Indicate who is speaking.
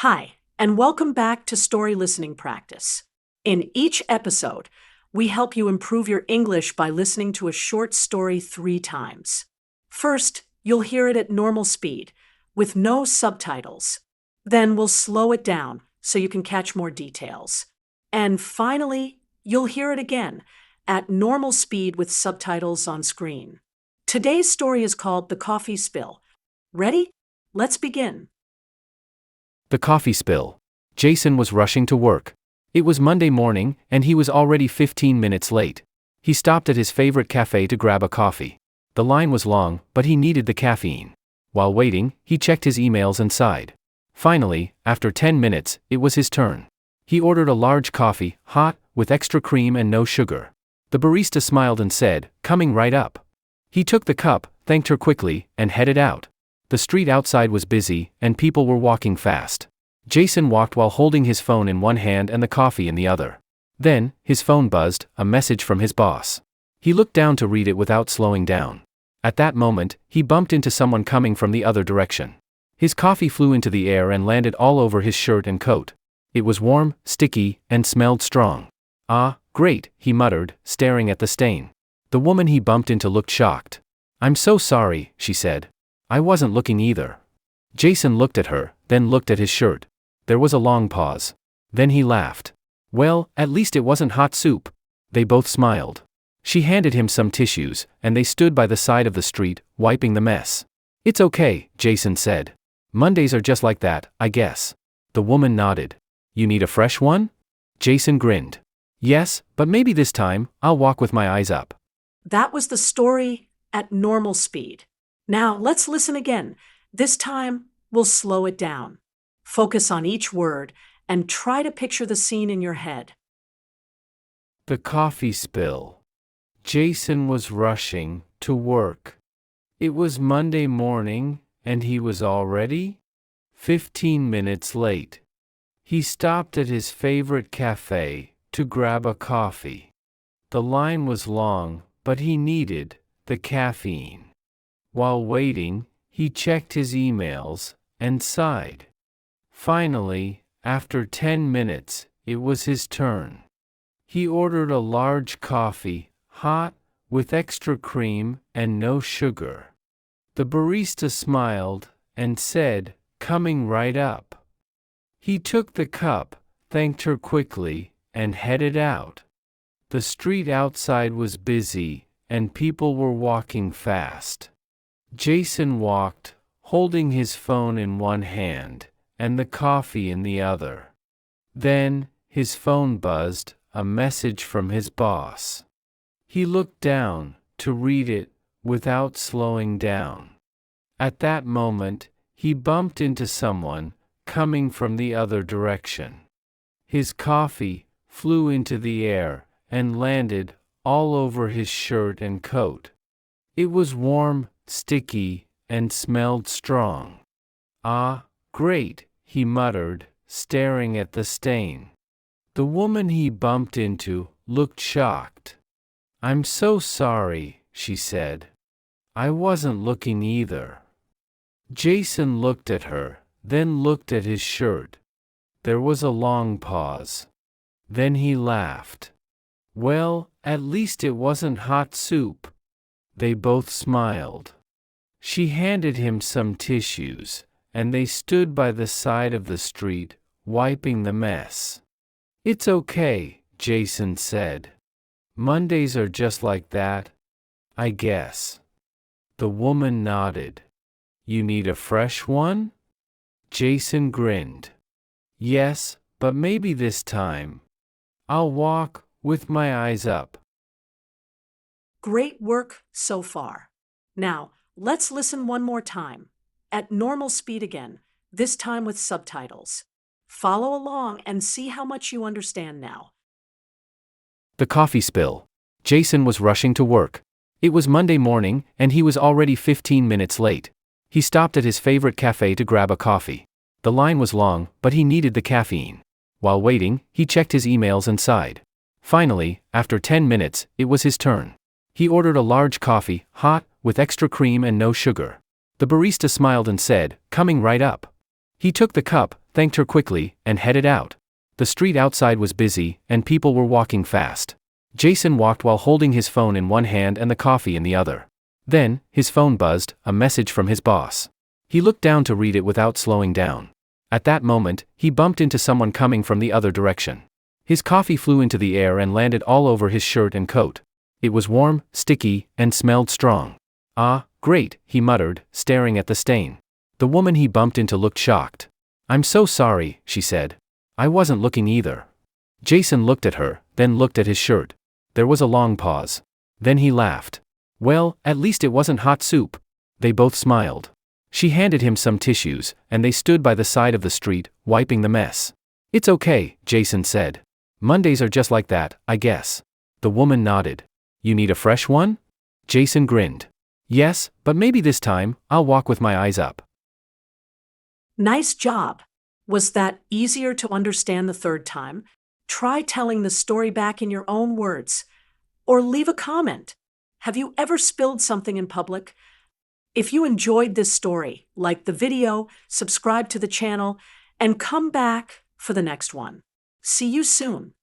Speaker 1: Hi, and welcome back to Story Listening Practice. In each episode, we help you improve your English by listening to a short story 3 times. First, you'll hear it at normal speed, with no subtitles. Then we'll slow it down so you can catch more details. And finally, you'll hear it again at normal speed with subtitles on screen. Today's story is called The Coffee Spill. Ready? Let's begin.
Speaker 2: The coffee spill. Jason was rushing to work. It was Monday morning, and he was already 15 minutes late. He stopped at his favorite cafe to grab a coffee. The line was long, but he needed the caffeine. While waiting, he checked his emails and sighed. Finally, after 10 minutes, it was his turn. He ordered a large coffee, hot, with extra cream and no sugar. The barista smiled and said, "Coming right up." He took the cup, thanked her quickly, and headed out. The street outside was busy, and people were walking fast. Jason walked while holding his phone in one hand and the coffee in the other. Then, his phone buzzed, a message from his boss. He looked down to read it without slowing down. At that moment, he bumped into someone coming from the other direction. His coffee flew into the air and landed all over his shirt and coat. It was warm, sticky, and smelled strong. "Ah, great," he muttered, staring at the stain. The woman he bumped into looked shocked. "I'm so sorry," she said. "I wasn't looking either." Jason looked at her, then looked at his shirt. There was a long pause. Then he laughed. "Well, at least it wasn't hot soup." They both smiled. She handed him some tissues, and they stood by the side of the street, wiping the mess. "It's okay," Jason said. "Mondays are just like that, I guess." The woman nodded. "You need a fresh one?" Jason grinned. "Yes, but maybe this time, I'll walk with my eyes up."
Speaker 1: That was the story at normal speed. Now, let's listen again. This time, we'll slow it down. Focus on each word and try to picture the scene in your head.
Speaker 2: The coffee spill. Jason was rushing to work. It was Monday morning, and he was already 15 minutes late. He stopped at his favorite cafe to grab a coffee. The line was long, but he needed the caffeine. While waiting, he checked his emails and sighed. Finally, after 10 minutes, it was his turn. He ordered a large coffee, hot, with extra cream and no sugar. The barista smiled and said, "Coming right up." He took the cup, thanked her quickly, and headed out. The street outside was busy, and people were walking fast. Jason walked, holding his phone in one hand and the coffee in the other. Then, his phone buzzed, a message from his boss. He looked down to read it without slowing down. At that moment, he bumped into someone coming from the other direction. His coffee flew into the air and landed all over his shirt and coat. It was warm, sticky, and smelled strong. "Ah, great," he muttered, staring at the stain. The woman he bumped into looked shocked. "I'm so sorry," she said. "I wasn't looking either." Jason looked at her, then looked at his shirt. There was a long pause. Then he laughed. "Well, at least it wasn't hot soup." They both smiled. She handed him some tissues, and they stood by the side of the street, wiping the mess. "It's okay," Jason said. "Mondays are just like that, I guess." The woman nodded. "You need a fresh one?" Jason grinned. "Yes, but maybe this time, I'll walk with my eyes up."
Speaker 1: Great work so far. Now, let's listen one more time, at normal speed again, this time with subtitles. Follow along and see how much you understand now.
Speaker 2: The coffee spill. Jason was rushing to work. It was Monday morning, and he was already 15 minutes late. He stopped at his favorite cafe to grab a coffee. The line was long, but he needed the caffeine. While waiting, he checked his emails and sighed. Finally, after 10 minutes, it was his turn. He ordered a large coffee, hot, with extra cream and no sugar. The barista smiled and said, "Coming right up." He took the cup, thanked her quickly, and headed out. The street outside was busy, and people were walking fast. Jason walked while holding his phone in one hand and the coffee in the other. Then, his phone buzzed, a message from his boss. He looked down to read it without slowing down. At that moment, he bumped into someone coming from the other direction. His coffee flew into the air and landed all over his shirt and coat. It was warm, sticky, and smelled strong. "Ah, great," he muttered, staring at the stain. The woman he bumped into looked shocked. "I'm so sorry," she said. "I wasn't looking either." Jason looked at her, then looked at his shirt. There was a long pause. Then he laughed. "Well, at least it wasn't hot soup." They both smiled. She handed him some tissues, and they stood by the side of the street, wiping the mess. "It's okay," Jason said. "Mondays are just like that, I guess." The woman nodded. "You need a fresh one?" Jason grinned. "Yes, but maybe this time, I'll walk with my eyes up."
Speaker 1: Nice job. Was that easier to understand the third time? Try telling the story back in your own words. Or leave a comment. Have you ever spilled something in public? If you enjoyed this story, like the video, subscribe to the channel, and come back for the next one. See you soon.